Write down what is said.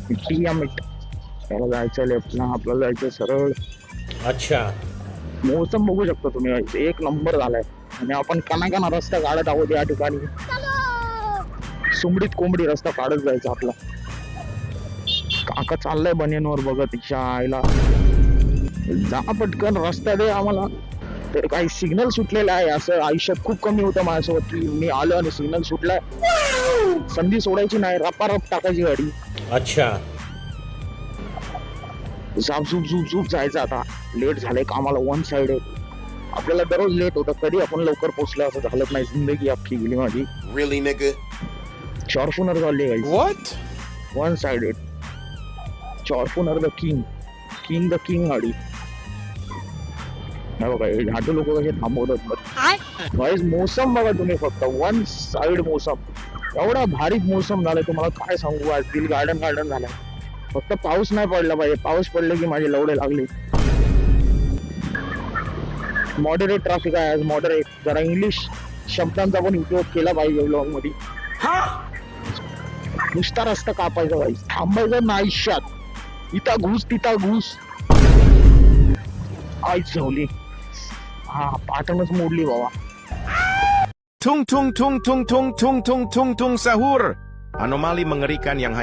मिट त्याला जायचं लेफ्टला, आपल्याला जायचं सरळ. अच्छा. मोसम बघू शकता तुम्ही, एक नंबर झालाय. आणि आपण काना रस्ता काढत आहोत या ठिकाणी. सुमडीत कोंबडी रस्ता काढत जायचा आपला. काका चाललंय बनियनवर बघत इच्छा आईला. जा पटकन रस्ता दे आम्हाला. तर काही सिग्नल सुटलेला आहे, असं आयुष्यात खूप कमी होतं माझ्यासोबत की मी आलो आणि सिग्नल सुटलाय, संधी सोडायची नाही, रपारप टाकायची गाडी. अच्छा. झूप झूप झूप झूप जायचं. आता लेट झालंय कामाला, वन साइड आहे. आपल्याला दररोज लेट होतं, कधी आपण लवकर पोहोचलो असं झालंच नाही. जिंदगी अख्खी गेली माझी. Really, nigga? फॉर्च्युनर झाली गाईस. What? One sided. Fortuner the king, king the king गाडी. नाही बघा हे घाटू लोक कसे थांबवतात. गाईस मोसम बघा तुम्ही, फक्त वन साइड मोसम. एवढा भारी मोसम झालाय तुम्हाला काय सांगू. आज दिल गार्डन गार्डन झालाय. फक्त पाऊस नाही पडला पाहिजे, पाऊस पडले की माझे लवडे लागले. मॉडरेट ट्रॅफिक आहे आज, मॉडरेट. जरा इंग्लिश शब्दांचा पण उपयोग केला पाहिजे ब्लॉग मध्ये. नुसता रस्ता कापायचा पाहिजे, थांबायचं ना आयुष्यात. इथं घुस तिथं घुस. आईच झवली. हा पाटणच मोडली बाबा. Tung tung tung tung tung tung tung tung tung sahur. Anomali mengerikan yang hanya